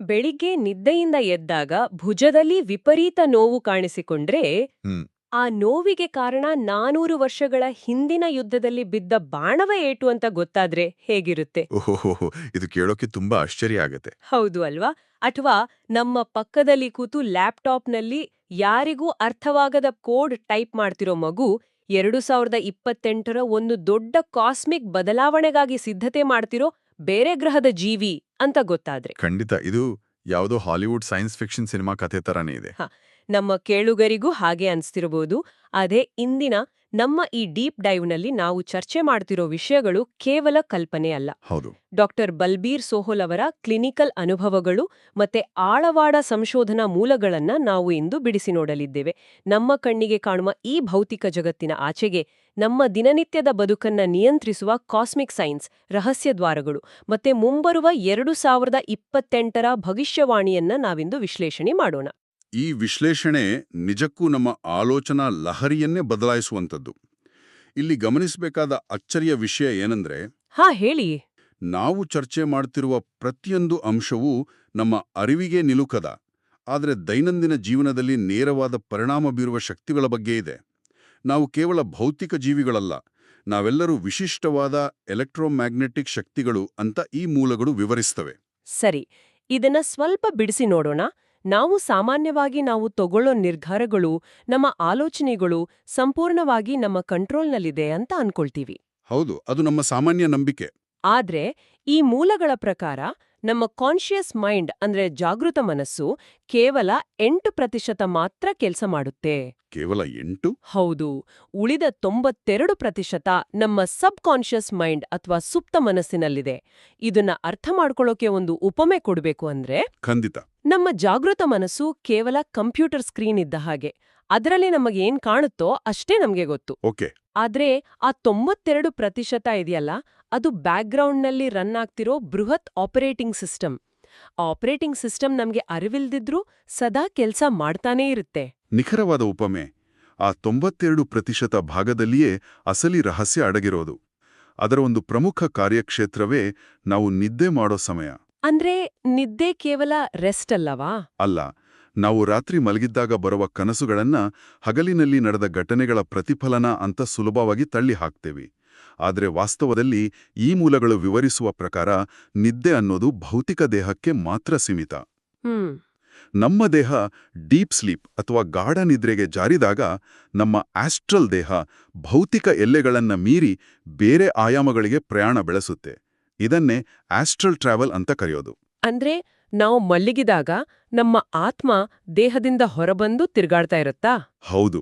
ಬೆಳಿಗ್ಗೆ ನಿದ್ದೆಯಿಂದ ಎದ್ದಾಗ ಭುಜದಲ್ಲಿ ವಿಪರೀತ ನೋವು ಕಾಣಿಸಿಕೊಂಡ್ರೆ ಹ್ಮ್ ಆ ನೋವಿಗೆ ಕಾರಣ 400 ವರ್ಷಗಳ ಹಿಂದಿನ ಯುದ್ಧದಲ್ಲಿ ಬಿದ್ದ ಬಾಣವ ಏಟು ಅಂತ ಗೊತ್ತಾದ್ರೆ ಹೇಗಿರುತ್ತೆ? ಓಹೋಹೋ, ಇದು ಕೇಳೋಕೆ ತುಂಬಾ ಆಶ್ಚರ್ಯ ಆಗತ್ತೆ. ಹೌದು ಅಲ್ವಾ? ಅಥವಾ ನಮ್ಮ ಪಕ್ಕದಲ್ಲಿ ಕೂತು ಲ್ಯಾಪ್ಟಾಪ್ನಲ್ಲಿ ಯಾರಿಗೂ ಅರ್ಥವಾಗದ ಕೋಡ್ ಟೈಪ್ ಮಾಡ್ತಿರೋ ಮಗು 2028ರ ಒಂದು ದೊಡ್ಡ ಕಾಸ್ಮಿಕ್ ಬದಲಾವಣೆಗಾಗಿ ಸಿದ್ಧತೆ ಮಾಡ್ತಿರೋ ಬೇರೆ ಗ್ರಹದ ಜೀವಿ ಅಂತ ಗೊತ್ತಾದ್ರೆ. ಖಂಡಿತ ಇದು ಯಾವುದೋ ಹಾಲಿವುಡ್ ಸೈನ್ಸ್ ಫಿಕ್ಷನ್ ಸಿನಿಮಾ ಕಥೆ ತರಾನೇ ಇದೆ. ಹ, ನಮ್ಮ ಕೇಳುಗರಿಗೂ ಹಾಗೆ ಅನ್ಸ್ತಿರಬಹುದು. ಅದೇ ಇಂದಿನ ನಮ್ಮ ಈ ಡೀಪ್ ಡೈವ್ನಲ್ಲಿ ನಾವು ಚರ್ಚೆ ಮಾಡ್ತಿರೋ ವಿಷಯಗಳು ಕೇವಲ ಕಲ್ಪನೆ ಅಲ್ಲ. ಹೌದು. ಡಾಕ್ಟರ್ ಬಲ್ಬೀರ್ ಸೋಹಲ್ ಅವರ ಕ್ಲಿನಿಕಲ್ ಅನುಭವಗಳು ಮತ್ತೆ ಆಳವಾದ ಸಂಶೋಧನಾ ಮೂಲಗಳನ್ನ ನಾವು ಇಂದು ಬಿಡಿಸಿ ನೋಡಲಿದ್ದೇವೆ. ನಮ್ಮ ಕಣ್ಣಿಗೆ ಕಾಣುವ ಈ ಭೌತಿಕ ಜಗತ್ತಿನ ಆಚೆಗೆ ನಮ್ಮ ದಿನನಿತ್ಯದ ಬದುಕನ್ನ ನಿಯಂತ್ರಿಸುವ ಕಾಸ್ಮಿಕ್ ಸೈನ್ಸ್, ರಹಸ್ಯ ದ್ವಾರಗಳು ಮತ್ತೆ ಮುಂಬರುವ 2028ರ ಭವಿಷ್ಯವಾಣಿಯನ್ನ ನಾವಿಂದು ವಿಶ್ಲೇಷಣೆ ಮಾಡೋಣ. ಈ ವಿಶ್ಲೇಷಣೆ ನಿಜಕ್ಕೂ ನಮ್ಮ ಆಲೋಚನಾ ಲಹರಿಯನ್ನೇ ಬದಲಾಯಿಸುವಂಥದ್ದು. ಇಲ್ಲಿ ಗಮನಿಸಬೇಕಾದ ಅಚ್ಚರಿಯ ವಿಷಯ ಏನಂದ್ರೆ, ಹಾ, ಹೇಳಿ. ನಾವು ಚರ್ಚೆ ಮಾಡ್ತಿರುವ ಪ್ರತಿಯೊಂದು ಅಂಶವೂ ನಮ್ಮ ಅರಿವಿಗೆ ನಿಲುಕದ, ಆದರೆ ದೈನಂದಿನ ಜೀವನದಲ್ಲಿ ನೇರವಾದ ಪರಿಣಾಮ ಬೀರುವ ಶಕ್ತಿಗಳ ಬಗ್ಗೆ ಇದೆ. ನಾವು ಕೇವಲ ಭೌತಿಕ ಜೀವಿಗಳಲ್ಲ, ನಾವೆಲ್ಲರೂ ವಿಶಿಷ್ಟವಾದ ಎಲೆಕ್ಟ್ರೋಮ್ಯಾಗ್ನೆಟಿಕ್ ಶಕ್ತಿಗಳು ಅಂತ ಈ ಮೂಲಗಳು ವಿವರಿಸ್ತವೆ. ಸರಿ, ಇದನ್ನ ಸ್ವಲ್ಪ ಬಿಡಿಸಿ ನೋಡೋಣ. ಸಾಮಾನ್ಯವಾಗಿ ನಾವು ತಗೊಳ್ಳೋ ನಿರ್ಧಾರಗಳು, ನಮ್ಮ ಆಲೋಚನೆಗಳು ಸಂಪೂರ್ಣವಾಗಿ ನಮ್ಮ ಕಂಟ್ರೋಲ್ನಲ್ಲಿದೆ ಅಂತ ಅನ್ಕೊಳ್ತೀವಿ. ಹೌದು, ಅದು ನಮ್ಮ ಸಾಮಾನ್ಯ ನಂಬಿಕೆ. ಆದ್ರೆ ಈ ಮೂಲಗಳ ಪ್ರಕಾರ ನಮ್ಮ ಕಾನ್ಷಿಯಸ್ ಮೈಂಡ್ ಅಂದ್ರೆ ಜಾಗೃತ ಮನಸ್ಸು ಕೇವಲ 8% ಮಾತ್ರ ಕೆಲಸ ಮಾಡುತ್ತೆ. ಕೇವಲ 8? ಹೌದು. ಉಳಿದ 92% ನಮ್ಮ ಸಬ್ ಕಾನ್ಷಿಯಸ್ ಮೈಂಡ್ ಅಥವಾ ಸುಪ್ತ ಮನಸ್ಸಿನಲ್ಲಿದೆ. ಇದನ್ನ ಅರ್ಥ ಮಾಡ್ಕೊಳ್ಳೋಕೆ ಒಂದು ಉಪಮೆ ಕೊಡ್ಬೇಕು ಅಂದ್ರೆ, ಖಂಡಿತ. ನಮ್ಮ ಜಾಗೃತ ಮನಸ್ಸು ಕೇವಲ ಕಂಪ್ಯೂಟರ್ ಸ್ಕ್ರೀನ್ ಇದ್ದ ಹಾಗೆ. ಅದರಲ್ಲಿ ನಮಗೇನ್ ಕಾಣುತ್ತೋ ಅಷ್ಟೇ ನಮ್ಗೆ ಗೊತ್ತು. ಓಕೆ. ಆದ್ರೆ ಆ 92% ಇದೆಯಲ್ಲ, ಅದು ಬ್ಯಾಕ್ಗ್ರೌಂಡ್ನಲ್ಲಿ ರನ್ ಆಗ್ತಿರೋ ಬೃಹತ್ ಆಪರೇಟಿಂಗ್ ಸಿಸ್ಟಮ್. ಆ ಆಪರೇಟಿಂಗ್ ಸಿಸ್ಟಮ್ ನಮ್ಗೆ ಅರಿವಿಲ್ದಿದ್ರೂ ಸದಾ ಕೆಲ್ಸ ಮಾಡ್ತಾನೇ ಇರುತ್ತೆ. ನಿಖರವಾದ ಉಪಮೆ. ಆ 92% ಭಾಗದಲ್ಲಿಯೇ ಅಸಲಿ ರಹಸ್ಯ ಅಡಗಿರೋದು. ಅದರ ಒಂದು ಪ್ರಮುಖ ಕಾರ್ಯಕ್ಷೇತ್ರವೇ ನಾವು ನಿದ್ದೆ ಮಾಡೋ ಸಮಯ. ಅಂದ್ರೆ ನಿದ್ದೆ ಕೇವಲ ರೆಸ್ಟ್ ಅಲ್ಲವಾ? ಅಲ್ಲ, ನಾವು ರಾತ್ರಿ ಮಲಗಿದ್ದಾಗ ಬರುವ ಕನಸುಗಳನ್ನ ಹಗಲಿನಲ್ಲಿ ನಡೆದ ಘಟನೆಗಳ ಪ್ರತಿಫಲನ ಅಂತ ಸುಲಭವಾಗಿ ತಳ್ಳಿ ಹಾಕ್ತೇವೆ. ಆದರೆ ವಾಸ್ತವದಲ್ಲಿ ಈ ಮೂಲಗಳು ವಿವರಿಸುವ ಪ್ರಕಾರ ನಿದ್ದೆ ಅನ್ನೋದು ಭೌತಿಕ ದೇಹಕ್ಕೆ ಮಾತ್ರ ಸೀಮಿತ. ನಮ್ಮ ದೇಹ ಡೀಪ್ ಸ್ಲೀಪ್ ಅಥವಾ ಗಾಢ ನಿದ್ರೆಗೆ ಜಾರಿದಾಗ ನಮ್ಮ ಆಸ್ಟ್ರಲ್ ದೇಹ ಭೌತಿಕ ಎಲ್ಲೆಗಳನ್ನ ಮೀರಿ ಬೇರೆ ಆಯಾಮಗಳಿಗೆ ಪ್ರಯಾಣ ಬೆಳೆಸುತ್ತೆ. ಇದನ್ನೇ ಆಸ್ಟ್ರಲ್ ಟ್ರಾವೆಲ್ ಅಂತ ಕರೆಯೋದು. ಅಂದ್ರೆ ನಾವು ಮಲಗಿದಾಗ ನಮ್ಮ ಆತ್ಮ ದೇಹದಿಂದ ಹೊರಬಂದು ತಿರುಗಾಡ್ತಾ ಇರುತ್ತಾ? ಹೌದು.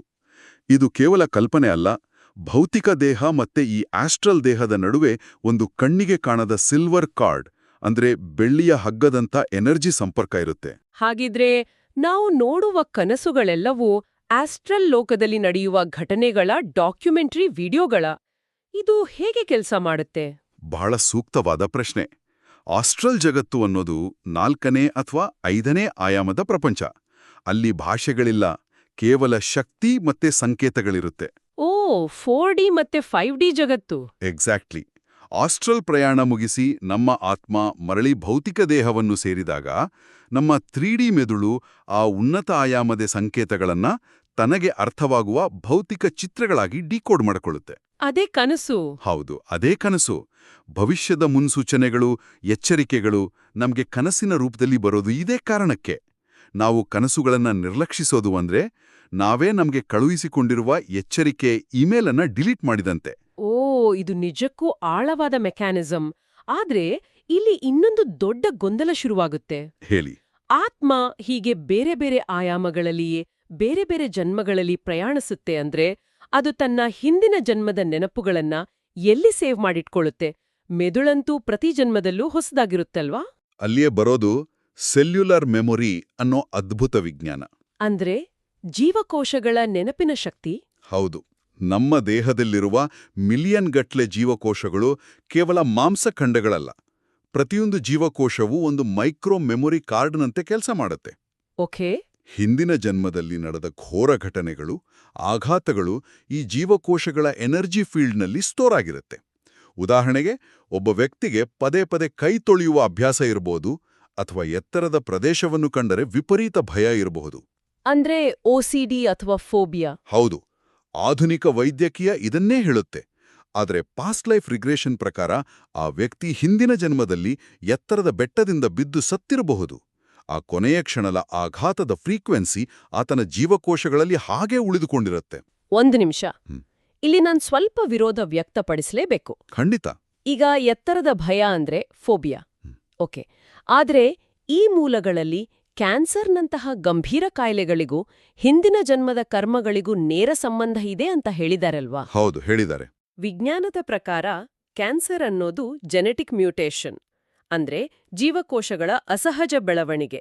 ಇದು ಕೇವಲ ಕಲ್ಪನೆ ಅಲ್ಲ. ಭೌತಿಕ ದೇಹ ಮತ್ತೆ ಈ ಆಸ್ಟ್ರಲ್ ದೇಹದ ನಡುವೆ ಒಂದು ಕಣ್ಣಿಗೆ ಕಾಣದ ಸಿಲ್ವರ್ ಕಾರ್ಡ್, ಅಂದ್ರೆ ಬೆಳ್ಳಿಯ ಹಗ್ಗದಂಥ ಎನರ್ಜಿ ಸಂಪರ್ಕ ಇರುತ್ತೆ. ಹಾಗಿದ್ರೆ ನಾವು ನೋಡುವ ಕನಸುಗಳೆಲ್ಲವೂ ಆಸ್ಟ್ರಲ್ ಲೋಕದಲ್ಲಿ ನಡೆಯುವ ಘಟನೆಗಳ ಡಾಕ್ಯುಮೆಂಟರಿ ವಿಡಿಯೋಗಳ? ಇದು ಹೇಗೆ ಕೆಲಸ ಮಾಡುತ್ತೆ? ಬಹಳ ಸೂಕ್ತವಾದ ಪ್ರಶ್ನೆ. ಆಸ್ಟ್ರಲ್ ಜಗತ್ತು ಅನ್ನೋದು 4ನೇ ಅಥವಾ 5ನೇ ಆಯಾಮದ ಪ್ರಪಂಚ. ಅಲ್ಲಿ ಭಾಷೆಗಳಿಲ್ಲ, ಕೇವಲ ಶಕ್ತಿ ಮತ್ತೆ ಸಂಕೇತಗಳಿರುತ್ತೆ. ಓ, 4D ಮತ್ತೆ 5D ಜಗತ್ತು. ಎಕ್ಸಾಕ್ಟ್ಲಿ. ಆಸ್ಟ್ರಲ್ ಪ್ರಯಾಣ ಮುಗಿಸಿ ನಮ್ಮ ಆತ್ಮ ಮರಳಿ ಭೌತಿಕ ದೇಹವನ್ನು ಸೇರಿದಾಗ ನಮ್ಮ 3D ಮೆದುಳು ಆ ಉನ್ನತ ಆಯಾಮದ ಸಂಕೇತಗಳನ್ನ ತನಗೆ ಅರ್ಥವಾಗುವ ಭೌತಿಕ ಚಿತ್ರಗಳಾಗಿ ಡಿಕೋಡ್ ಮಾಡಿಕೊಳ್ಳುತ್ತೆ. ಅದೇ ಕನಸು. ಹೌದು, ಅದೇ ಕನಸು. ಭವಿಷ್ಯದ ಮುನ್ಸೂಚನೆಗಳು, ಎಚ್ಚರಿಕೆಗಳು ನಮಗೆ ಕನಸಿನ ರೂಪದಲ್ಲಿ ಬರೋದು ಇದೇ ಕಾರಣಕ್ಕೆ. ನಾವು ಕನಸುಗಳನ್ನ ನಿರ್ಲಕ್ಷಿಸೋದು ಅಂದ್ರೆ ನಾವೇ ನಮಗೆ ಕಳುಹಿಸಿಕೊಂಡಿರುವ ಎಚ್ಚರಿಕೆ ಇಮೇಲ್ ಅನ್ನ ಡಿಲೀಟ್ ಮಾಡಿದಂತೆ. ಓ, ಇದು ನಿಜಕ್ಕೂ ಆಳವಾದ ಮೆಕ್ಯಾನಿಸಂ. ಆದ್ರೆ ಇಲ್ಲಿ ಇನ್ನೊಂದು ದೊಡ್ಡ ಗೊಂದಲ ಶುರುವಾಗುತ್ತೆ. ಹೇಳಿ. ಆತ್ಮ ಹೀಗೆ ಬೇರೆ ಬೇರೆ ಆಯಾಮಗಳಲ್ಲಿಯೇ ಬೇರೆ ಬೇರೆ ಜನ್ಮಗಳಲ್ಲಿ ಪ್ರಯಾಣಿಸುತ್ತೆ ಅಂದ್ರೆ ಅದು ತನ್ನ ಹಿಂದಿನ ಜನ್ಮದ ನೆನಪುಗಳನ್ನ ಎಲ್ಲಿ ಸೇವ್ ಮಾಡಿಟ್ಕೊಳ್ಳುತ್ತೆ? ಮೆದುಳಂತೂ ಪ್ರತಿ ಜನ್ಮದಲ್ಲೂ ಹೊಸದಾಗಿರುತ್ತಲ್ವಾ? ಅಲ್ಲಿಯೇ ಬರೋದು ಸೆಲ್ಯುಲರ್ ಮೆಮೊರಿ ಅನ್ನೋ ಅದ್ಭುತ ವಿಜ್ಞಾನ. ಅಂದ್ರೆ ಜೀವಕೋಶಗಳ ನೆನಪಿನ ಶಕ್ತಿ? ಹೌದು. ನಮ್ಮ ದೇಹದಲ್ಲಿರುವ ಮಿಲಿಯನ್ ಗಟ್ಲೆ ಜೀವಕೋಶಗಳು ಕೇವಲ ಮಾಂಸಖಂಡಗಳಲ್ಲ. ಪ್ರತಿಯೊಂದು ಜೀವಕೋಶವೂ ಒಂದು ಮೈಕ್ರೋ ಮೆಮೊರಿ ಕಾರ್ಡ್ನಂತೆ ಕೆಲಸ ಮಾಡುತ್ತೆ. ಓಕೆ. ಹಿಂದಿನ ಜನ್ಮದಲ್ಲಿ ನಡೆದ ಘೋರ ಘಟನೆಗಳು, ಆಘಾತಗಳು ಈ ಜೀವಕೋಶಗಳ ಎನರ್ಜಿ ಫೀಲ್ಡ್ನಲ್ಲಿ ಸ್ಟೋರ್ ಆಗಿರುತ್ತೆ. ಉದಾಹರಣೆಗೆ, ಒಬ್ಬ ವ್ಯಕ್ತಿಗೆ ಪದೇ ಪದೇ ಕೈ ತೊಳೆಯುವ ಅಭ್ಯಾಸ ಇರಬಹುದು. ಅಥವಾ ಎತ್ತರದ ಪ್ರದೇಶವನ್ನು ಕಂಡರೆ ವಿಪರೀತ ಭಯ ಇರಬಹುದು. ಅಂದ್ರೆ OCD ಅಥವಾ ಫೋಬಿಯಾ. ಹೌದು, ಆಧುನಿಕ ವೈದ್ಯಕೀಯ ಇದನ್ನೇ ಹೇಳುತ್ತೆ. ಆದರೆ ಪಾಸ್ಟ್ ಲೈಫ್ ರಿಗ್ರೆಷನ್ ಪ್ರಕಾರ ಆ ವ್ಯಕ್ತಿ ಹಿಂದಿನ ಜನ್ಮದಲ್ಲಿ ಎತ್ತರದ ಬೆಟ್ಟದಿಂದ ಬಿದ್ದು ಸತ್ತಿರಬಹುದು. ಆ ಕೊನೆಯ ಕ್ಷಣದ ಆಘಾತದ ಫ್ರೀಕ್ವೆನ್ಸಿ ಆತನ ಜೀವಕೋಶಗಳಲ್ಲಿ ಹಾಗೇ ಉಳಿದುಕೊಂಡಿರುತ್ತೆ. ಒಂದು ನಿಮಿಷ, ಇಲ್ಲಿ ನಾನು ಸ್ವಲ್ಪ ವಿರೋಧ ವ್ಯಕ್ತಪಡಿಸಲೇಬೇಕು. ಖಂಡಿತ. ಈಗ ಎತ್ತರದ ಭಯ ಅಂದ್ರೆ ಫೋಬಿಯಾ. ಓಕೆ, ಆದ್ರೆ ಈ ಮೂಲಗಳಲ್ಲಿ ಕ್ಯಾನ್ಸರ್ನಂತಹ ಗಂಭೀರ ಕಾಯಿಲೆಗಳಿಗೂ ಹಿಂದಿನ ಜನ್ಮದ ಕರ್ಮಗಳಿಗೂ ನೇರ ಸಂಬಂಧ ಇದೆ ಅಂತ ಹೇಳಿದಾರಲ್ವಾ? ಹೌದು, ಹೇಳಿದ್ದಾರೆ. ವಿಜ್ಞಾನದ ಪ್ರಕಾರ ಕ್ಯಾನ್ಸರ್ ಅನ್ನೋದು ಜೆನೆಟಿಕ್ ಮ್ಯೂಟೇಷನ್, ಅಂದ್ರೆ ಜೀವಕೋಶಗಳ ಅಸಹಜ ಬೆಳವಣಿಗೆ.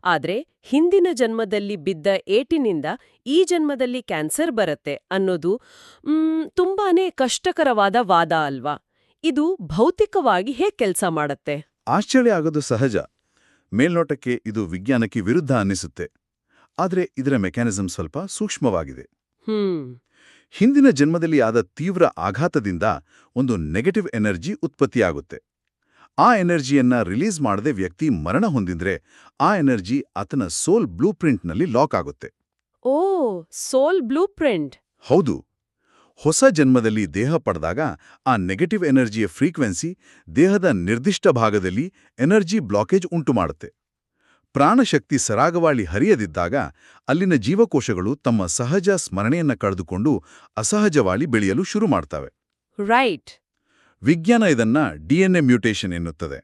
ಆದ್ರೆ ಹಿಂದಿನ ಜನ್ಮದಲ್ಲಿ ಬಿದ್ದ ಏಟಿನಿಂದ ಈ ಜನ್ಮದಲ್ಲಿ ಕ್ಯಾನ್ಸರ್ ಬರತ್ತೆ ಅನ್ನೋದು ತುಂಬಾನೇ ಕಷ್ಟಕರವಾದ ವಾದ ಅಲ್ವಾ? ಇದು ಭೌತಿಕವಾಗಿ ಹೇಗೆ ಕೆಲಸ ಮಾಡತ್ತೆ? ಆಶ್ಚರ್ಯ ಆಗೋದು ಸಹಜ. ಮೇಲ್ನೋಟಕ್ಕೆ ಇದು ವಿಜ್ಞಾನಕ್ಕೆ ವಿರುದ್ಧ ಅನ್ನಿಸುತ್ತೆ. ಆದರೆ ಇದರ ಮೆಕ್ಯಾನಿಸಮ್ ಸ್ವಲ್ಪ ಸೂಕ್ಷ್ಮವಾಗಿದೆ. ಹಿಂದಿನ ಜನ್ಮದಲ್ಲಿ ಆದ ತೀವ್ರ ಆಘಾತದಿಂದ ಒಂದು ನೆಗೆಟಿವ್ ಎನರ್ಜಿ ಉತ್ಪತ್ತಿಯಾಗುತ್ತೆ. ಆ ಎನರ್ಜಿಯನ್ನ ರಿಲೀಸ್ ಮಾಡದೆ ವ್ಯಕ್ತಿ ಮರಣ ಹೊಂದಿದ್ರೆ ಆ ಎನರ್ಜಿ ಆತನ ಸೋಲ್ ಬ್ಲೂ ಪ್ರಿಂಟ್ನಲ್ಲಿ ಲಾಕ್ ಆಗುತ್ತೆ. ಓ, ಸೋಲ್ ಬ್ಲೂ ಪ್ರಿಂಟ್. ಹೌದು. ಹೊಸ ಜನ್ಮದಲ್ಲಿ ದೇಹ ಪಡೆದಾಗ ಆ ನೆಗೆಟಿವ್ ಎನರ್ಜಿಯ ಫ್ರೀಕ್ವೆನ್ಸಿ ದೇಹದ ನಿರ್ದಿಷ್ಟ ಭಾಗದಲ್ಲಿ ಎನರ್ಜಿ ಬ್ಲಾಕೇಜ್ ಉಂಟುಮಾಡುತ್ತೆ. ಪ್ರಾಣಶಕ್ತಿ ಸರಾಗವಾಗಿ ಹರಿಯದಿದ್ದಾಗ ಅಲ್ಲಿನ ಜೀವಕೋಶಗಳು ತಮ್ಮ ಸಹಜ ಸ್ಮರಣೆಯನ್ನ ಕಳೆದುಕೊಂಡು ಅಸಹಜವಾಗಿ ಬೆಳೆಯಲು ಶುರು ಮಾಡ್ತವೆ. ರೈಟ್. ವಿಜ್ಞಾನ ಇದನ್ನ DNA ಮ್ಯೂಟೇಷನ್ ಎನ್ನುತ್ತದೆ.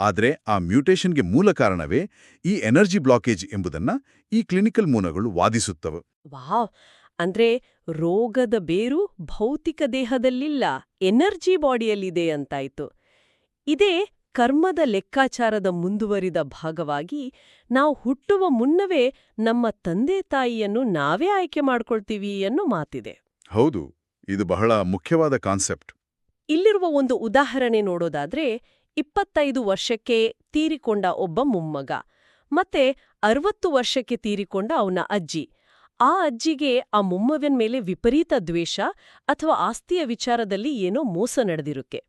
ಆದರೆ ಆ ಮ್ಯೂಟೇಷನ್ಗೆ ಮೂಲ ಕಾರಣವೇ ಈ ಎನರ್ಜಿ ಬ್ಲಾಕೇಜ್ ಎಂಬುದನ್ನ ಈ ಕ್ಲಿನಿಕಲ್ ಮೂಲಗಳು ವಾದಿಸುತ್ತವೆ. ವಾವ್, ಅಂದ್ರೆ ರೋಗದ ಬೇರು ಭೌತಿಕ ದೇಹದಲ್ಲಿಲ್ಲ, ಎನರ್ಜಿ ಬಾಡಿಯಲ್ಲಿದೆ ಅಂತಾಯ್ತು. ಇದೇ ಕರ್ಮದ ಲೆಕ್ಕಾಚಾರದ ಮುಂದುವರಿದ ಭಾಗವಾಗಿ ನಾವು ಹುಟ್ಟುವ ಮುನ್ನವೇ ನಮ್ಮ ತಂದೆ ತಾಯಿಯನ್ನು ನಾವೇ ಆಯ್ಕೆ ಮಾಡ್ಕೊಳ್ತೀವಿ ಅನ್ನೋ ಮಾತಿದೆ. ಹೌದು, ಇದು ಬಹಳ ಮುಖ್ಯವಾದ ಕಾನ್ಸೆಪ್ಟ್. ಇಲ್ಲಿರುವ ಒಂದು ಉದಾಹರಣೆ ನೋಡೋದಾದ್ರೆ, 25 ವರ್ಷಕ್ಕೆ ತೀರಿಕೊಂಡ ಒಬ್ಬ ಮೊಮ್ಮಗ ಮತ್ತೆ 60 ವರ್ಷಕ್ಕೆ ತೀರಿಕೊಂಡ ಅವನ ಅಜ್ಜಿ. ಆ ಅಜ್ಜಿಗೆ ಆ ಮೊಮ್ಮಗನ ಮೇಲೆ ವಿಪರೀತ ದ್ವೇಷ ಅಥವಾ ಆಸ್ತಿಯ ವಿಚಾರದಲ್ಲಿ ಏನೋ ಮೋಸ ನಡೆದಿರುತ್ತೆ.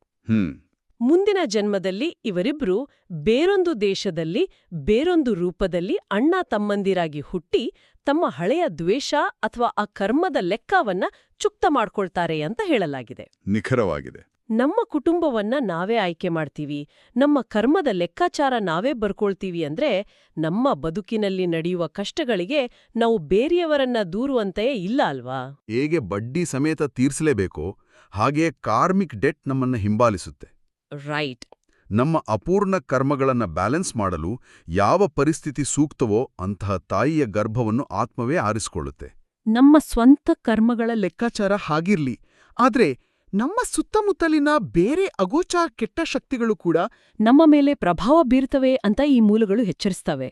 ಮುಂದಿನ ಜನ್ಮದಲ್ಲಿ ಇವರಿಬ್ರು ಬೇರೊಂದು ದೇಶದಲ್ಲಿ ಬೇರೊಂದು ರೂಪದಲ್ಲಿ ಅಣ್ಣ ತಮ್ಮಂದಿರಾಗಿ ಹುಟ್ಟಿ ತಮ್ಮ ಹಳೆಯ ದ್ವೇಷ ಅಥವಾ ಆ ಕರ್ಮದ ಲೆಕ್ಕವನ್ನ ಚುಕ್ತ ಮಾಡ್ಕೊಳ್ತಾರೆ ಅಂತ ಹೇಳಲಾಗಿದೆ. ನಿಖರವಾಗಿದೆ. ನಮ್ಮ ಕುಟುಂಬವನ್ನ ನಾವೇ ಆಯ್ಕೆ ಮಾಡ್ತೀವಿ, ನಮ್ಮ ಕರ್ಮದ ಲೆಕ್ಕಾಚಾರ ನಾವೇ ಬರ್ಕೊಳ್ತೀವಿ ಅಂದ್ರೆ ನಮ್ಮ ಬದುಕಿನಲ್ಲಿ ನಡೆಯುವ ಕಷ್ಟಗಳಿಗೆ ನಾವು ಬೇರೆಯವರನ್ನ ದೂರುವಂತೆಯೇ ಇಲ್ಲ ಅಲ್ವಾ? ಹೇಗೆ ಬಡ್ಡಿ ಸಮೇತ ತೀರ್ಸಲೇಬೇಕೋ ಹಾಗೆಯೇ ಕಾರ್ಮಿಕ್ ಡೆಟ್ ನಮ್ಮನ್ನ ಹಿಂಬಾಲಿಸುತ್ತೆ. ರೈಟ್. ನಮ್ಮ ಅಪೂರ್ಣ ಕರ್ಮಗಳನ್ನ ಬ್ಯಾಲೆನ್ಸ್ ಮಾಡಲು ಯಾವ ಪರಿಸ್ಥಿತಿ ಸೂಕ್ತವೋ ಅಂತಹ ತಾಯಿಯ ಗರ್ಭವನ್ನು ಆತ್ಮವೇ ಆರಿಸಿಕೊಳ್ಳುತ್ತೆ. ನಮ್ಮ ಸ್ವಂತ ಕರ್ಮಗಳ ಲೆಕ್ಕಾಚಾರ ಹಾಗಿರ್ಲಿ, ಆದ್ರೆ ನಮ್ಮ ಸುತ್ತಮುತ್ತಲಿನ ಬೇರೆ ಅಗೋಚರ ಕೆಟ್ಟ ಶಕ್ತಿಗಳು ಕೂಡ ನಮ್ಮ ಮೇಲೆ ಪ್ರಭಾವ ಬೀರ್ತವೆ ಅಂತ ಈ ಮೂಲಗಳು ಎಚ್ಚರಿಸ್ತವೆ.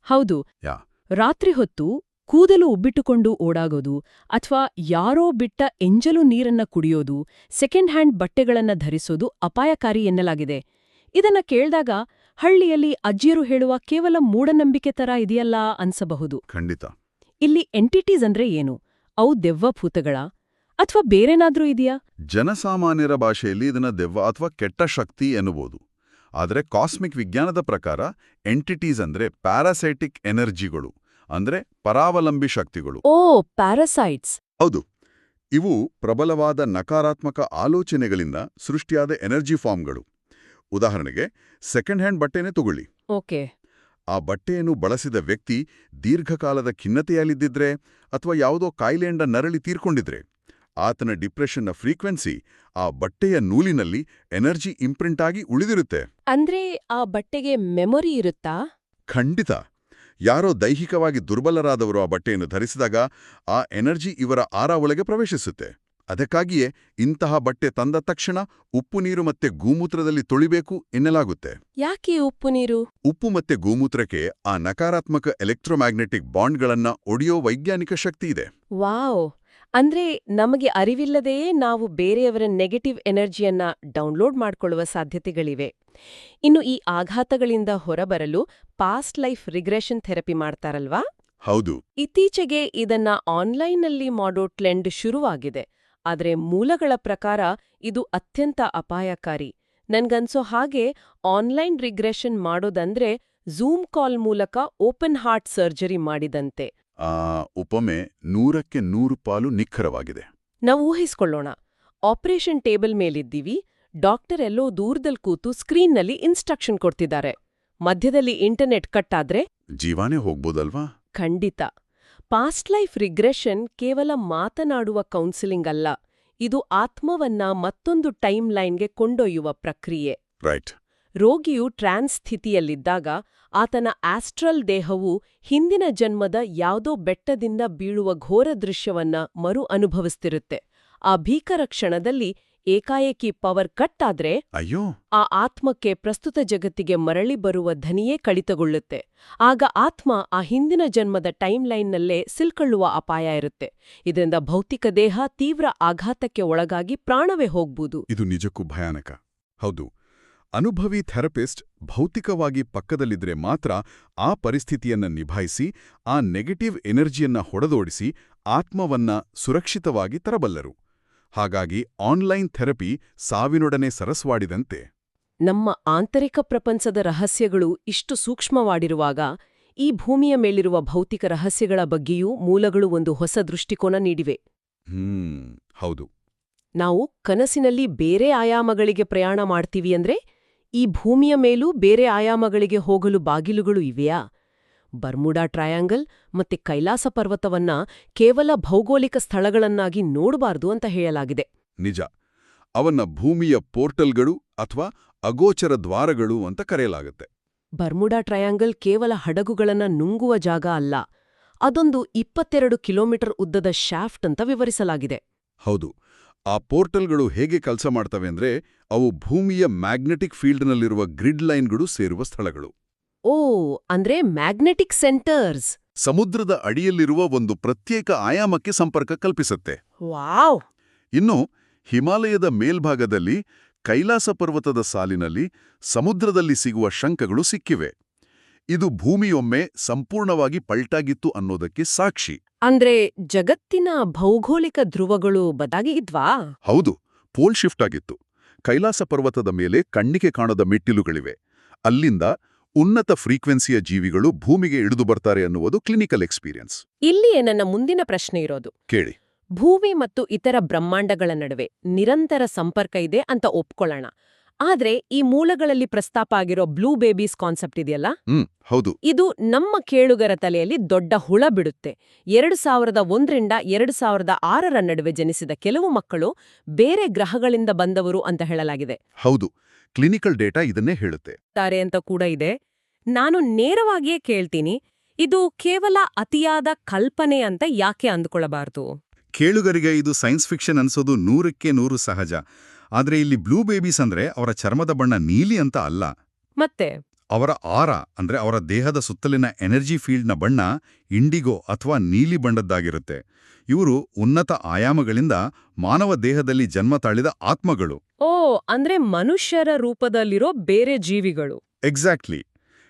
ಹೌದು. ರಾತ್ರಿ ಹೊತ್ತು ಕೂದಲು ಉಬ್ಬಿಟ್ಟುಕೊಂಡು ಓಡಾಗೋದು ಅಥವಾ ಯಾರೋ ಬಿಟ್ಟ ಎಂಜಲು ನೀರನ್ನ ಕುಡಿಯೋದು, ಸೆಕೆಂಡ್ ಹ್ಯಾಂಡ್ ಬಟ್ಟೆಗಳನ್ನ ಧರಿಸೋದು ಅಪಾಯಕಾರಿ ಎನ್ನಲಾಗಿದೆ. ಇದನ್ನ ಕೇಳ್ದಾಗ ಹಳ್ಳಿಯಲ್ಲಿ ಅಜ್ಜಿಯರು ಹೇಳುವ ಕೇವಲ ಮೂಢನಂಬಿಕೆ ತರ ಇದೆಯಲ್ಲ ಅನ್ಸಬಹುದು. ಖಂಡಿತ. ಇಲ್ಲಿ ಎಂಟಿಟೀಸ್ ಅಂದ್ರೆ ಏನು? ಅವು ದೆವ್ವಭೂತಗಳ ಅಥವಾ ಬೇರೆನಾದ್ರೂ ಇದೆಯಾ? ಜನಸಾಮಾನ್ಯರ ಭಾಷೆಯಲ್ಲಿ ಇದನ್ನ ದೆವ್ವ ಅಥವಾ ಕೆಟ್ಟ ಶಕ್ತಿ ಎನ್ನುವುದು. ಆದರೆ ಕಾಸ್ಮಿಕ್ ವಿಜ್ಞಾನದ ಪ್ರಕಾರ ಎಂಟಿಟೀಸ್ ಅಂದ್ರೆ ಪ್ಯಾರಾಸೈಟಿಕ್ ಎನರ್ಜಿಗಳು, ಅಂದ್ರೆ ಪರಾವಲಂಬಿ ಶಕ್ತಿಗಳು. ಓ, ಪ್ಯಾರಾಸೈಟ್ಸ್. ಹೌದು. ಇವು ಪ್ರಬಲವಾದ ನಕಾರಾತ್ಮಕ ಆಲೋಚನೆಗಳಿಂದ ಸೃಷ್ಟಿಯಾದ ಎನರ್ಜಿ ಫಾರ್ಮ್ಗಳು. ಉದಾಹರಣೆಗೆ ಸೆಕೆಂಡ್ ಹ್ಯಾಂಡ್ ಬಟ್ಟೆನೇ ತಗೊಳ್ಳಿ. ಓಕೆ. ಆ ಬಟ್ಟೆಯನ್ನು ಬಳಸಿದ ವ್ಯಕ್ತಿ ದೀರ್ಘಕಾಲದ ಖಿನ್ನತೆಯಲ್ಲಿದ್ದಿದ್ರೆ ಅಥವಾ ಯಾವುದೋ ಕಾಯಿಲೆಯಿಂದ ನರಳಿ ತೀರ್ಕೊಂಡಿದ್ರೆ ಆತನ ಡಿಪ್ರೆಷನ್ನ ಫ್ರೀಕ್ವೆನ್ಸಿ ಆ ಬಟ್ಟೆಯ ನೂಲಿನಲ್ಲಿ ಎನರ್ಜಿ ಇಂಪ್ರಿಂಟ್ ಆಗಿ ಉಳಿದಿರುತ್ತೆ. ಅಂದ್ರೆ ಆ ಬಟ್ಟೆಗೆ ಮೆಮೊರಿ ಇರುತ್ತಾ? ಖಂಡಿತ. ಯಾರೋ ದೈಹಿಕವಾಗಿ ದುರ್ಬಲರಾದವರು ಆ ಬಟ್ಟೆಯನ್ನು ಧರಿಸಿದಾಗ ಆ ಎನರ್ಜಿ ಇವರ ಆರಾ ಒಳಗೆ ಪ್ರವೇಶಿಸುತ್ತೆ. ಅದಕ್ಕಾಗಿಯೇ ಇಂತಹ ಬಟ್ಟೆ ತಂದ ತಕ್ಷಣ ಉಪ್ಪು ನೀರು ಮತ್ತೆ ಗೋಮೂತ್ರದಲ್ಲಿ ತೊಳಿಬೇಕು ಎನ್ನಲಾಗುತ್ತೆ. ಯಾಕೆ ಉಪ್ಪು ನೀರು? ಉಪ್ಪು ಮತ್ತೆ ಗೋಮೂತ್ರಕ್ಕೆ ಆ ನಕಾರಾತ್ಮಕ ಎಲೆಕ್ಟ್ರೋಮ್ಯಾಗ್ನೆಟಿಕ್ ಬಾಂಡ್ಗಳನ್ನ ಒಡೆಯೋ ವೈಜ್ಞಾನಿಕ ಶಕ್ತಿ ಇದೆ. ವಾವ್! ಅಂದ್ರೆ ನಮಗೆ ಅರಿವಿಲ್ಲದೆಯೇ ನಾವು ಬೇರೆಯವರ ನೆಗೆಟಿವ್ ಎನರ್ಜಿಯನ್ನ ಡೌನ್ಲೋಡ್ ಮಾಡ್ಕೊಳ್ಳುವ ಸಾಧ್ಯತೆಗಳಿವೆ. ಇನ್ನು ಈ ಆಘಾತಗಳಿಂದ ಹೊರಬರಲು ಪಾಸ್ಟ್ ಲೈಫ್ ರಿಗ್ರೆಷನ್ ಥೆರಪಿ ಮಾಡ್ತಾರಲ್ವಾ? ಹೌದು. ಇತ್ತೀಚೆಗೆ ಇದನ್ನ ಆನ್ಲೈನ್ನಲ್ಲಿ ಮಾಡೋ ಟ್ರೆಂಡ್ ಶುರುವಾಗಿದೆ. ಆದರೆ ಮೂಲಗಳ ಪ್ರಕಾರ ಇದು ಅತ್ಯಂತ ಅಪಾಯಕಾರಿ. ನನ್ಗನ್ಸೋ ಹಾಗೆ ಆನ್ಲೈನ್ ರಿಗ್ರೆಷನ್ ಮಾಡೋದಂದ್ರೆ ಝೂಮ್ ಕಾಲ್ ಮೂಲಕ ಓಪನ್ ಹಾರ್ಟ್ ಸರ್ಜರಿ ಮಾಡಿದಂತೆ. ಆ ಉಪಮೆ 100ಕ್ಕೆ 100 ಪಾಲು ನಿಖರವಾಗಿದೆ. ನಾವು ಊಹಿಸ್ಕೊಳ್ಳೋಣ, ಆಪರೇಷನ್ ಟೇಬಲ್ ಮೇಲಿದ್ದೀವಿ, ಡಾಕ್ಟರ್ ಎಲ್ಲೋ ದೂರದಲ್ಲಿ ಕೂತು ಸ್ಕ್ರೀನ್ನಲ್ಲಿ ಇನ್ಸ್ಟ್ರಕ್ಷನ್ ಕೊಡ್ತಿದ್ದಾರೆ. ಮಧ್ಯದಲ್ಲಿ ಇಂಟರ್ನೆಟ್ ಕಟ್ ಆದ್ರೆ ಜೀವಾನೇ ಹೋಗ್ಬೋದಲ್ವಾ? ಖಂಡಿತ. ಪಾಸ್ಟ್ ಲೈಫ್ ರಿಗ್ರೆಷನ್ ಕೇವಲ ಮಾತನಾಡುವ ಕೌನ್ಸಿಲಿಂಗ್ ಅಲ್ಲ, ಇದು ಆತ್ಮವನ್ನ ಮತ್ತೊಂದು ಟೈಮ್ ಲೈನ್ಗೆ ಕೊಂಡೊಯ್ಯುವ ಪ್ರಕ್ರಿಯೆ. ರೈಟ್. ರೋಗಿಯು ಟ್ರಾನ್ಸ್ ಸ್ಥಿತಿಯಲ್ಲಿದ್ದಾಗ ಆತನ ಆಸ್ಟ್ರಲ್ ದೇಹವು ಹಿಂದಿನ ಜನ್ಮದ ಯಾವುದೋ ಬೆಟ್ಟದಿಂದ ಬೀಳುವ ಘೋರ ದೃಶ್ಯವನ್ನ ಮರು ಅನುಭವಿಸ್ತಿರುತ್ತೆ. ಆ ಭೀಕರ ಕ್ಷಣದಲ್ಲಿ ಏಕಾಏಕಿ ಪವರ್ ಕಟ್ ಆದ್ರೆ ಅಯ್ಯೋ, ಆ ಆತ್ಮಕ್ಕೆ ಪ್ರಸ್ತುತ ಜಗತ್ತಿಗೆ ಮರಳಿ ಬರುವ ಧನಿಯೇ ಕಡಿತಗೊಳ್ಳುತ್ತೆ. ಆಗ ಆತ್ಮ ಆ ಹಿಂದಿನ ಜನ್ಮದ ಟೈಮ್ ಲೈನ್ನಲ್ಲೇ ಸಿಲ್ಕೊಳ್ಳುವ ಅಪಾಯ ಇರುತ್ತೆ. ಇದರಿಂದ ಭೌತಿಕ ದೇಹ ತೀವ್ರ ಆಘಾತಕ್ಕೆ ಒಳಗಾಗಿ ಪ್ರಾಣವೇ ಹೋಗ್ಬೋದು. ಇದು ನಿಜಕ್ಕೂ ಭಯಾನಕ. ಹೌದು, ಅನುಭವಿ ಥೆರಪಿಸ್ಟ್ ಭೌತಿಕವಾಗಿ ಪಕ್ಕದಲ್ಲಿದ್ರೆ ಮಾತ್ರ ಆ ಪರಿಸ್ಥಿತಿಯನ್ನ ನಿಭಾಯಿಸಿ, ಆ ನೆಗೆಟಿವ್ ಎನರ್ಜಿಯನ್ನ ಹೊಡೆದೋಡಿಸಿ ಆತ್ಮವನ್ನ ಸುರಕ್ಷಿತವಾಗಿ ತರಬಲ್ಲರು. ಹಾಗಾಗಿ ಆನ್ಲೈನ್ ಥೆರಪಿ ಸಾವಿನೊಡನೆ ಸರಸ್ವಾಡಿದಂತೆ. ನಮ್ಮ ಆಂತರಿಕ ಪ್ರಪಂಚದ ರಹಸ್ಯಗಳು ಇಷ್ಟು ಸೂಕ್ಷ್ಮವಾಗಿರುವಾಗ ಈ ಭೂಮಿಯ ಮೇಲಿರುವ ಭೌತಿಕ ರಹಸ್ಯಗಳ ಬಗ್ಗೆಯೂ ಮೂಲಗಳು ಒಂದು ಹೊಸ ದೃಷ್ಟಿಕೋನ ನೀಡಿವೆ. ಹೌದು. ನಾವು ಕನಸಿನಲ್ಲಿ ಬೇರೆ ಆಯಾಮಗಳಿಗೆ ಪ್ರಯಾಣ ಮಾಡ್ತೀವಿ ಅಂದ್ರೆ ಈ ಭೂಮಿಯ ಮೇಲೂ ಬೇರೆ ಆಯಾಮಗಳಿಗೆ ಹೋಗಲು ಬಾಗಿಲುಗಳು ಇವೆಯಾ? ಬರ್ಮುಡಾ ಟ್ರಯಾಂಗಲ್ ಮತ್ತೆ ಕೈಲಾಸ ಪರ್ವತವನ್ನ ಕೇವಲ ಭೌಗೋಳಿಕ ಸ್ಥಳಗಳನ್ನಾಗಿ ನೋಡಬಾರ್ದು ಅಂತ ಹೇಳಲಾಗಿದೆ. ನಿಜ. ಅವನ್ನ ಭೂಮಿಯ ಪೋರ್ಟಲ್ಗಳು ಅಥವಾ ಅಗೋಚರ ದ್ವಾರಗಳು ಅಂತ ಕರೆಯಲಾಗುತ್ತೆ. ಬರ್ಮುಡಾ ಟ್ರಯಾಂಗಲ್ ಕೇವಲ ಹಡಗುಗಳನ್ನ ನುಂಗುವ ಜಾಗ ಅಲ್ಲ, ಅದೊಂದು 22 ಕಿಲೋಮೀಟರ್ ಉದ್ದದ ಶಾಫ್ಟ್ ಅಂತ ವಿವರಿಸಲಾಗಿದೆ. ಹೌದು. ಆ ಪೋರ್ಟಲ್ಗಳು ಹೇಗೆ ಕೆಲಸ ಮಾಡ್ತವೆ ಅಂದ್ರೆ ಅವು ಭೂಮಿಯ ಮ್ಯಾಗ್ನೆಟಿಕ್ ಫೀಲ್ಡ್ನಲ್ಲಿರುವ ಗ್ರಿಡ್ ಲೈನ್ಗಳು ಸೇರುವ ಸ್ಥಳಗಳು. ಓ, ಅಂದ್ರೆ ಮ್ಯಾಗ್ನೆಟಿಕ್ ಸೆಂಟರ್ಸ್. ಸಮುದ್ರದ ಅಡಿಯಲ್ಲಿರುವ ಒಂದು ಪ್ರತ್ಯೇಕ ಆಯಾಮಕ್ಕೆ ಸಂಪರ್ಕ ಕಲ್ಪಿಸುತ್ತೆ. ವಾವ್! ಇನ್ನು ಹಿಮಾಲಯದ ಮೇಲ್ಭಾಗದಲ್ಲಿ ಕೈಲಾಸ ಪರ್ವತದ ಸಾಲಿನಲ್ಲಿ ಸಮುದ್ರದಲ್ಲಿ ಸಿಗುವ ಶಂಖಗಳು ಸಿಕ್ಕಿವೆ. ಇದು ಭೂಮಿಯೊಮ್ಮೆ ಸಂಪೂರ್ಣವಾಗಿ ಪಲ್ಟಾಗಿತ್ತು ಅನ್ನೋದಕ್ಕೆ ಸಾಕ್ಷಿ. ಅಂದ್ರೆ ಜಗತ್ತಿನ ಭೌಗೋಳಿಕ ಧ್ರುವಗಳು ಬದಲಾಗಿದ್ವಾ? ಹೌದು, ಪೋಲ್ ಶಿಫ್ಟ್ ಆಗಿತ್ತು. ಕೈಲಾಸ ಪರ್ವತದ ಮೇಲೆ ಕಣ್ಣಿಗೆ ಕಾಣದ ಮೆಟ್ಟಿಲುಗಳಿವೆ. ಅಲ್ಲಿಂದ ಉನ್ನತ ಫ್ರೀಕ್ವೆನ್ಸಿಯ ಜೀವಿಗಳು ಭೂಮಿಗೆ ಇಳಿದು ಬರ್ತಾರೆ ಅನ್ನುವುದು ಕ್ಲಿನಿಕಲ್ ಎಕ್ಸ್ಪೀರಿಯನ್ಸ್. ಇಲ್ಲಿಯೇ ನನ್ನ ಮುಂದಿನ ಪ್ರಶ್ನೆ ಇರೋದು. ಕೇಳಿ. ಭೂಮಿ ಮತ್ತು ಇತರ ಬ್ರಹ್ಮಾಂಡಗಳ ನಡುವೆ ನಿರಂತರ ಸಂಪರ್ಕ ಇದೆ ಅಂತ ಒಪ್ಕೊಳ್ಳೋಣ. ಆದ್ರೆ ಈ ಮೂಲಗಳಲ್ಲಿ ಪ್ರಸ್ತಾಪ ಆಗಿರೋ ಬ್ಲೂ ಬೇಬೀಸ್ ಕಾನ್ಸೆಪ್ಟ್ ಇದೆಯಲ್ಲ, ಹೌದು, ಇದು ನಮ್ಮ ಕೇಳುಗರ ತಲೆಯಲ್ಲಿ ದೊಡ್ಡ ಹುಳ ಬಿಡುತ್ತೆ. 2001ರಿಂದ 2006ರ ನಡುವೆ ಜನಿಸಿದ ಕೆಲವು ಮಕ್ಕಳು ಬೇರೆ ಗ್ರಹಗಳಿಂದ ಬಂದವರು ಅಂತ ಹೇಳಲಾಗಿದೆ. ಹೌದು, ಕ್ಲಿನಿಕಲ್ ಡೇಟಾ ಇದನ್ನೇ ಹೇಳುತ್ತೆ. ತಾರೆ ಅಂತ ಕೂಡ ಇದೆ. ನಾನು ನೇರವಾಗಿಯೇ ಕೇಳ್ತೀನಿ, ಇದು ಕೇವಲ ಅತಿಯಾದ ಕಲ್ಪನೆ ಅಂತ ಯಾಕೆ ಅಂದ್ಕೊಳ್ಳಬಾರ್ದು? ಕೇಳುಗರಿಗೆ ಇದು ಸೈನ್ಸ್ ಫಿಕ್ಷನ್ ಅನ್ಸೋದು 100ಕ್ಕೆ 100 ಸಹಜ. ಆದ್ರೆ ಇಲ್ಲಿ ಬ್ಲೂ ಬೇಬೀಸ್ ಅಂದ್ರೆ ಅವರ ಚರ್ಮದ ಬಣ್ಣ ನೀಲಿ ಅಂತ ಅಲ್ಲ. ಮತ್ತೆ ಅವರ ಆರ ಅಂದ್ರೆ ಅವರ ದೇಹದ ಸುತ್ತಲಿನ ಎನರ್ಜಿ ಫೀಲ್ಡ್ನ ಬಣ್ಣ ಇಂಡಿಗೋ ಅಥವಾ ನೀಲಿ ಬಣ್ಣದ್ದಾಗಿರುತ್ತೆ. ಇವರು ಉನ್ನತ ಆಯಾಮಗಳಿಂದ ಮಾನವ ದೇಹದಲ್ಲಿ ಜನ್ಮ ತಾಳಿದ ಆತ್ಮಗಳು. ಓ, ಅಂದ್ರೆ ಮನುಷ್ಯರ ರೂಪದಲ್ಲಿರೋ ಬೇರೆ ಜೀವಿಗಳು. ಎಕ್ಸಾಕ್ಟ್ಲಿ.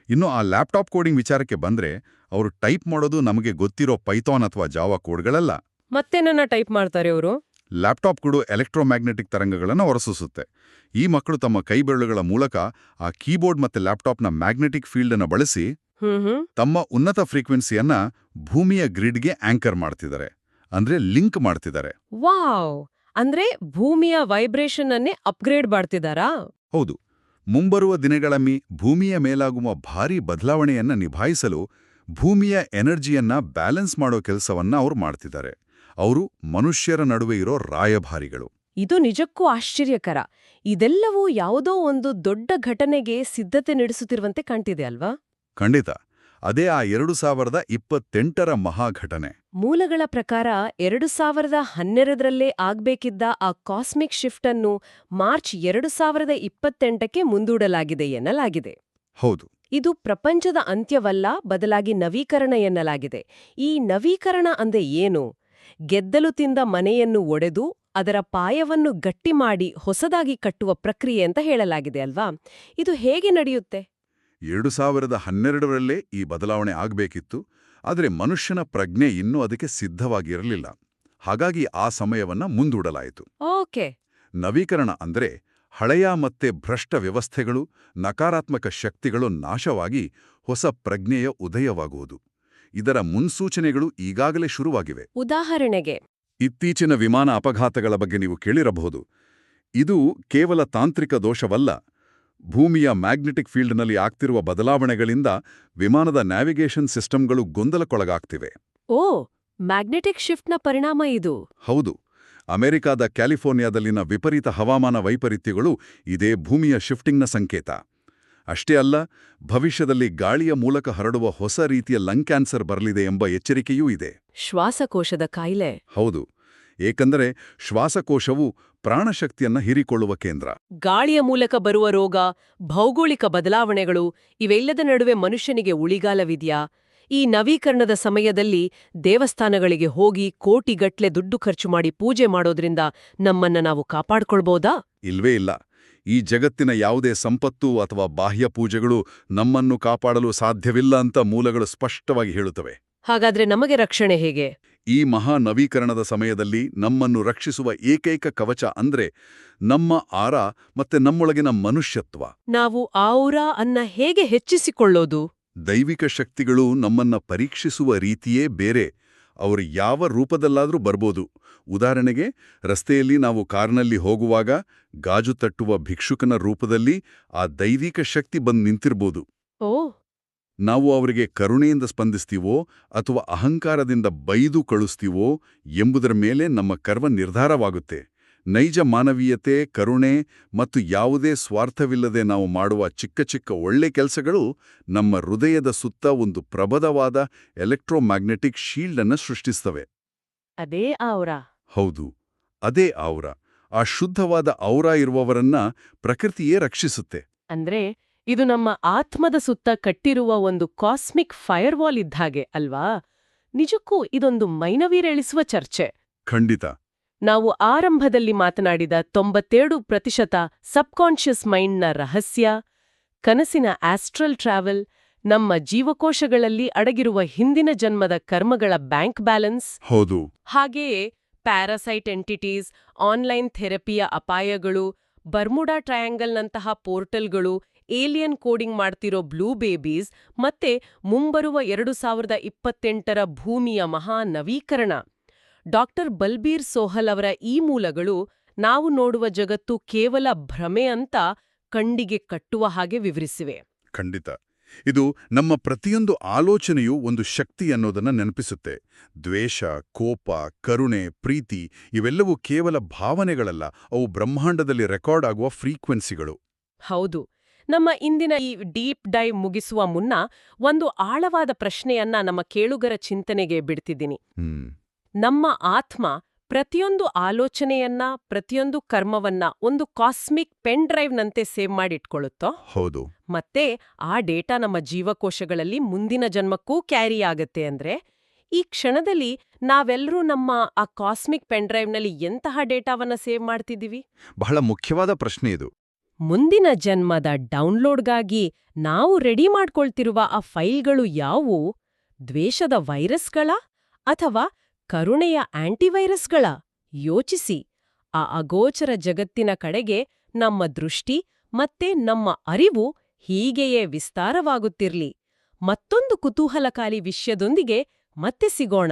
ಇನ್ನು ಆ ಲ್ಯಾಪ್ಟಾಪ್ ಕೋಡಿಂಗ್ ವಿಚಾರಕ್ಕೆ ಬಂದ್ರೆ ಅವರು ಟೈಪ್ ಮಾಡೋದು ನಮಗೆ ಗೊತ್ತಿರೋ ಪೈಥಾನ್ ಅಥವಾ ಜಾವಾ ಕೋಡ್ಗಳಲ್ಲ. ಮತ್ತೇನನ್ನ ಟೈಪ್ ಮಾಡ್ತಾರೆ ಅವರು? ಲ್ಯಾಪ್ಟಾಪ್ಗಳು ಎಲೆಕ್ಟ್ರೋಮ್ಯಾಗ್ನೆಟಿಕ್ ತರಂಗಗಳನ್ನು ಹೊರಸೂಸುತ್ತೆ. ಈ ಮಕ್ಕಳು ತಮ್ಮ ಕೈಬೆರಳುಗಳ ಮೂಲಕ ಆ ಕೀಬೋರ್ಡ್ ಮತ್ತೆ ಲ್ಯಾಪ್ಟಾಪ್ನ ಮ್ಯಾಗ್ನೆಟಿಕ್ ಫೀಲ್ಡ್ ಅನ್ನು ಬಳಸಿ ತಮ್ಮ ಉನ್ನತ ಫ್ರೀಕ್ವೆನ್ಸಿಯನ್ನ ಭೂಮಿಯ ಗ್ರಿಡ್ಗೆ ಆಂಕರ್ ಮಾಡ್ತಿದ್ದಾರೆ, ಅಂದ್ರೆ ಲಿಂಕ್ ಮಾಡ್ತಿದ್ದಾರೆ. ವಾವ್! ಅಂದ್ರೆ ಭೂಮಿಯ ವೈಬ್ರೇಷನ್ ಅನ್ನೇ ಅಪ್ಗ್ರೇಡ್ ಮಾಡ್ತಿದಾರಾ? ಹೌದು. ಮುಂಬರುವ ದಿನಗಳಲ್ಲಿ ಭೂಮಿಯ ಮೇಲಾಗುವ ಭಾರೀ ಬದಲಾವಣೆಯನ್ನ ನಿಭಾಯಿಸಲು ಭೂಮಿಯ ಎನರ್ಜಿಯನ್ನ ಬ್ಯಾಲೆನ್ಸ್ ಮಾಡೋ ಕೆಲಸವನ್ನ ಅವ್ರು ಮಾಡ್ತಿದ್ದಾರೆ. ಅವರು ಮನುಷ್ಯರ ನಡುವೆ ಇರೋ ರಾಯಭಾರಿಗಳು. ಇದು ನಿಜಕ್ಕೂ ಆಶ್ಚರ್ಯಕರ. ಇದೆಲ್ಲವೂ ಯಾವುದೋ ಒಂದು ದೊಡ್ಡ ಘಟನೆಗೆ ಸಿದ್ಧತೆ ನಡೆಸುತ್ತಿರುವಂತೆ ಕಾಣ್ತಿದೆ ಅಲ್ವಾ? ಖಂಡಿತ. ಅದೇ ಆ 2028ರ ಮಹಾಘಟನೆ. ಮೂಲಗಳ ಪ್ರಕಾರ 2012ರಲ್ಲೇ ಆಗ್ಬೇಕಿದ್ದ ಆ ಕಾಸ್ಮಿಕ್ ಶಿಫ್ಟ್ ಅನ್ನು ಮಾರ್ಚ್ 2028ಕ್ಕೆ ಮುಂದೂಡಲಾಗಿದೆ ಎನ್ನಲಾಗಿದೆ. ಹೌದು. ಇದು ಪ್ರಪಂಚದ ಅಂತ್ಯವಲ್ಲ, ಬದಲಾಗಿ ನವೀಕರಣ ಎನ್ನಲಾಗಿದೆ. ಈ ನವೀಕರಣ ಅಂದ್ರೆ ಏನು? ಗೆದ್ದಲು ತಿಂದ ಮನೆಯನ್ನು ಒಡೆದು ಅದರ ಪಾಯವನ್ನು ಗಟ್ಟಿ ಮಾಡಿ ಹೊಸದಾಗಿ ಕಟ್ಟುವ ಪ್ರಕ್ರಿಯೆ ಅಂತ ಹೇಳಲಾಗಿದೆ ಅಲ್ವಾ? ಇದು ಹೇಗೆ ನಡೆಯುತ್ತೆ? 2012ರಲ್ಲೇ ಈ ಬದಲಾವಣೆ ಆಗ್ಬೇಕಿತ್ತು. ಆದರೆ ಮನುಷ್ಯನ ಪ್ರಜ್ಞೆ ಇನ್ನೂ ಅದಕ್ಕೆ ಸಿದ್ಧವಾಗಿರಲಿಲ್ಲ. ಹಾಗಾಗಿ ಆ ಸಮಯವನ್ನ ಮುಂದೂಡಲಾಯಿತು. ಓಕೆ. ನವೀಕರಣ ಅಂದ್ರೆ ಹಳೆಯ ಮತ್ತೆ ಭ್ರಷ್ಟ ವ್ಯವಸ್ಥೆಗಳು, ನಕಾರಾತ್ಮಕ ಶಕ್ತಿಗಳು ನಾಶವಾಗಿ ಹೊಸ ಪ್ರಜ್ಞೆಯ ಉದಯವಾಗುವುದು. ಇದರ ಮುನ್ಸೂಚನೆಗಳು ಈಗಾಗಲೇ ಶುರುವಾಗಿವೆ. ಉದಾಹರಣೆಗೆ, ಇತ್ತೀಚಿನ ವಿಮಾನ ಅಪಘಾತಗಳ ಬಗ್ಗೆ ನೀವು ಕೇಳಿರಬಹುದು. ಇದು ಕೇವಲ ತಾಂತ್ರಿಕ ದೋಷವಲ್ಲ. ಭೂಮಿಯ ಮ್ಯಾಗ್ನೆಟಿಕ್ ಫೀಲ್ಡ್ನಲ್ಲಿ ಆಗ್ತಿರುವ ಬದಲಾವಣೆಗಳಿಂದ ವಿಮಾನದ ನ್ಯಾವಿಗೇಷನ್ ಸಿಸ್ಟಮ್ಗಳು ಗೊಂದಲಕ್ಕೊಳಗಾಗ್ತಿವೆ. ಓ, ಮ್ಯಾಗ್ನೆಟಿಕ್ ಶಿಫ್ಟ್ನ ಪರಿಣಾಮ ಇದು. ಹೌದು. ಅಮೆರಿಕಾದ ಕ್ಯಾಲಿಫೋರ್ನಿಯಾದಲ್ಲಿನ ವಿಪರೀತ ಹವಾಮಾನ ವೈಪರೀತ್ಯಗಳು ಇದೇ ಭೂಮಿಯ ಶಿಫ್ಟಿಂಗ್ನ ಸಂಕೇತ. ಅಷ್ಟೇ ಅಲ್ಲ, ಭವಿಷ್ಯದಲ್ಲಿ ಗಾಳಿಯ ಮೂಲಕ ಹರಡುವ ಹೊಸ ರೀತಿಯ ಲಂಗ್ ಕ್ಯಾನ್ಸರ್ ಬರಲಿದೆ ಎಂಬ ಎಚ್ಚರಿಕೆಯೂ ಇದೆ. ಶ್ವಾಸಕೋಶದ ಕಾಯಿಲೆ. ಹೌದು, ಏಕೆಂದರೆ ಶ್ವಾಸಕೋಶವು ಪ್ರಾಣಶಕ್ತಿಯನ್ನ ಹೀರಿಕೊಳ್ಳುವ ಕೇಂದ್ರ. ಗಾಳಿಯ ಮೂಲಕ ಬರುವ ರೋಗ, ಭೌಗೋಳಿಕ ಬದಲಾವಣೆಗಳು ಇವೆಲ್ಲದ ನಡುವೆ ಮನುಷ್ಯನಿಗೆ ಉಳಿಗಾಲವಿದ್ಯಾ? ಈ ನವೀಕರಣದ ಸಮಯದಲ್ಲಿ ದೇವಸ್ಥಾನಗಳಿಗೆ ಹೋಗಿ ಕೋಟಿಗಟ್ಲೆ ದುಡ್ಡು ಖರ್ಚು ಮಾಡಿ ಪೂಜೆ ಮಾಡೋದ್ರಿಂದ ನಮ್ಮನ್ನ ನಾವು ಕಾಪಾಡ್ಕೊಳ್ಬೋದಾ? ಇಲ್ವೇ ಇಲ್ಲ. ಈ ಜಗತ್ತಿನ ಯಾವುದೇ ಸಂಪತ್ತು ಅಥವಾ ಬಾಹ್ಯ ಪೂಜೆಗಳು ನಮ್ಮನ್ನು ಕಾಪಾಡಲು ಸಾಧ್ಯವಿಲ್ಲ ಅಂತ ಮೂಲಗಳು ಸ್ಪಷ್ಟವಾಗಿ ಹೇಳುತ್ತವೆ. ಹಾಗಾದ್ರೆ ನಮಗೆ ರಕ್ಷಣೆ ಹೇಗೆ? ಈ ಮಹಾ ನವೀಕರಣದ ಸಮಯದಲ್ಲಿ ನಮ್ಮನ್ನು ರಕ್ಷಿಸುವ ಏಕೈಕ ಕವಚ ಅಂದ್ರೆ ನಮ್ಮ ಆರ ಮತ್ತೆ ನಮ್ಮೊಳಗಿನ ಮನುಷ್ಯತ್ವ. ನಾವು ಆೌರಾ ಅನ್ನ ಹೇಗೆ ಹೆಚ್ಚಿಸಿಕೊಳ್ಳೋದು? ದೈವಿಕ ಶಕ್ತಿಗಳು ನಮ್ಮನ್ನ ಪರೀಕ್ಷಿಸುವ ರೀತಿಯೇ ಬೇರೆ. ಅವರು ಯಾವ ರೂಪದಲ್ಲಾದ್ರೂ ಬರ್ಬೋದು. ಉದಾಹರಣೆಗೆ, ರಸ್ತೆಯಲ್ಲಿ ನಾವು ಕಾರ್ನಲ್ಲಿ ಹೋಗುವಾಗ ಗಾಜು ತಟ್ಟುವ ಭಿಕ್ಷುಕನ ರೂಪದಲ್ಲಿ ಆ ದೈವಿಕ ಶಕ್ತಿ ಬಂದು ನಿಂತಿರ್ಬೋದು. ಓ, ನಾವು ಅವರಿಗೆ ಕರುಣೆಯಿಂದ ಸ್ಪಂದಿಸ್ತೀವೋ ಅಥವಾ ಅಹಂಕಾರದಿಂದ ಬೈದು ಕಳುಸ್ತೀವೋ ಎಂಬುದರ ಮೇಲೆ ನಮ್ಮ ಕರ್ಮ ನಿರ್ಧಾರವಾಗುತ್ತೆ. ನೈಜ ಮಾನವೀಯತೆ, ಕರುಣೆ ಮತ್ತು ಯಾವುದೇ ಸ್ವಾರ್ಥವಿಲ್ಲದೆ ನಾವು ಮಾಡುವ ಚಿಕ್ಕ ಚಿಕ್ಕ ಒಳ್ಳೆ ಕೆಲಸಗಳು ನಮ್ಮ ಹೃದಯದ ಸುತ್ತ ಒಂದು ಪ್ರಬಲವಾದ ಎಲೆಕ್ಟ್ರೋಮ್ಯಾಗ್ನೆಟಿಕ್ ಶೀಲ್ಡ್ ಅನ್ನು ಸೃಷ್ಟಿಸ್ತವೆ. ಅದೇ ಆೌರಾ. ಹೌದು, ಅದೇ ಔರ. ಆ ಶುದ್ಧವಾದ ಔರ ಇರುವವರನ್ನ ಪ್ರಕೃತಿಯೇ ರಕ್ಷಿಸುತ್ತೆ. ಅಂದ್ರೆ ಇದು ನಮ್ಮ ಆತ್ಮದ ಸುತ್ತ ಕಟ್ಟಿರುವ ಒಂದು ಕಾಸ್ಮಿಕ್ ಫೈರ್ವಾಲ್ ಇದ್ದಾಗೆ ಅಲ್ವಾ? ನಿಜಕ್ಕೂ ಇದೊಂದು ಮೈನವೀರೇಳಿಸುವ ಚರ್ಚೆ. ಖಂಡಿತ. ನಾವು ಆರಂಭದಲ್ಲಿ ಮಾತನಾಡಿದ 97% ಸಬ್ಕಾನ್ಷಿಯಸ್ ಮೈಂಡ್ನ ರಹಸ್ಯ, ಕನಸಿನ ಆಸ್ಟ್ರಲ್ ಟ್ರಾವೆಲ್, ನಮ್ಮ ಜೀವಕೋಶಗಳಲ್ಲಿ ಅಡಗಿರುವ ಹಿಂದಿನ ಜನ್ಮದ ಕರ್ಮಗಳ ಬ್ಯಾಂಕ್ ಬ್ಯಾಲೆನ್ಸ್, ಹೌದು, ಹಾಗೆಯೇ ಪ್ಯಾರಾಸೈಟ್ ಎಂಟಿಟೀಸ್, ಆನ್ಲೈನ್ ಥೆರಪಿಯ ಅಪಾಯಗಳು, ಬರ್ಮುಡಾ ಟ್ರಯಾಂಗಲ್ನಂತಹ ಪೋರ್ಟಲ್ಗಳು, ಏಲಿಯನ್ ಕೋಡಿಂಗ್ ಮಾಡ್ತಿರೋ ಬ್ಲೂ ಬೇಬೀಸ್ ಮತ್ತೆ ಮುಂಬರುವ 2028ರ ಭೂಮಿಯ ಮಹಾ ನವೀಕರಣ. ಡಾಕ್ಟರ್ ಬಲ್ಬೀರ್ ಸೋಹಲ್ ಅವರ ಈ ಮೂಲಗಳು ನಾವು ನೋಡುವ ಜಗತ್ತು ಕೇವಲ ಭ್ರಮೆ ಅಂತ ಕಣ್ಣಿಗೆ ಕಟ್ಟುವ ಹಾಗೆ ವಿವರಿಸಿವೆ. ಖಂಡಿತ. ಇದು ನಮ್ಮ ಪ್ರತಿಯೊಂದು ಆಲೋಚನೆಯೂ ಒಂದು ಶಕ್ತಿ ಅನ್ನೋದನ್ನ ನೆನಪಿಸುತ್ತೆ. ದ್ವೇಷ, ಕೋಪ, ಕರುಣೆ, ಪ್ರೀತಿ ಇವೆಲ್ಲವೂ ಕೇವಲ ಭಾವನೆಗಳಲ್ಲ, ಅವು ಬ್ರಹ್ಮಾಂಡದಲ್ಲಿ ರೆಕಾರ್ಡ್ ಆಗುವ ಫ್ರೀಕ್ವೆನ್ಸಿಗಳು. ಹೌದು. ನಮ್ಮ ಇಂದಿನ ಈ ಡೀಪ್ ಡೈವ್ ಮುಗಿಸುವ ಮುನ್ನ ಒಂದು ಆಳವಾದ ಪ್ರಶ್ನೆಯನ್ನ ನಮ್ಮ ಕೇಳುಗರ ಚಿಂತನೆಗೆ ಬಿಡ್ತಿದ್ದೀನಿ. ನಮ್ಮ ಆತ್ಮ ಪ್ರತಿಯೊಂದು ಆಲೋಚನೆಯನ್ನ, ಪ್ರತಿಯೊಂದು ಕರ್ಮವನ್ನ ಒಂದು ಕಾಸ್ಮಿಕ್ ಪೆನ್ ಡ್ರೈವ್ನಂತೆ ಸೇವ್ ಮಾಡಿಟ್ಕೊಳ್ಳುತ್ತೋ? ಹೌದು. ಮತ್ತೆ ಆ ಡೇಟಾ ನಮ್ಮ ಜೀವಕೋಶಗಳಲ್ಲಿ ಮುಂದಿನ ಜನ್ಮಕ್ಕೂ ಕ್ಯಾರಿ ಆಗತ್ತೆ ಅಂದ್ರೆ, ಈ ಕ್ಷಣದಲ್ಲಿ ನಾವೆಲ್ಲರೂ ನಮ್ಮ ಆ ಕಾಸ್ಮಿಕ್ ಪೆನ್ ಡ್ರೈವ್ನಲ್ಲಿ ಎಂತಹ ಡೇಟಾವನ್ನ ಸೇವ್ ಮಾಡ್ತಿದ್ದೀವಿ? ಬಹಳ ಮುಖ್ಯವಾದ ಪ್ರಶ್ನೆ ಇದು. ಮುಂದಿನ ಜನ್ಮದ ಡೌನ್ಲೋಡ್ಗಾಗಿ ನಾವು ರೆಡಿ ಮಾಡ್ಕೊಳ್ತಿರುವ ಆ ಫೈಲ್ಗಳು ಯಾವುವು? ದ್ವೇಷದ ವೈರಸ್ಗಳ ಅಥವಾ ಕರುಣೆಯ ಆಂಟಿವೈರಸ್ಗಳ? ಯೋಚಿಸಿ. ಆ ಅಗೋಚರ ಜಗತ್ತಿನ ಕಡೆಗೆ ನಮ್ಮ ದೃಷ್ಟಿ ಮತ್ತೆ ನಮ್ಮ ಅರಿವು ಹೀಗೆಯೇ ವಿಸ್ತಾರವಾಗುತ್ತಿರ್ಲಿ. ಮತ್ತೊಂದು ಕುತೂಹಲಕಾರಿ ವಿಷಯದೊಂದಿಗೆ ಮತ್ತೆ ಸಿಗೋಣ.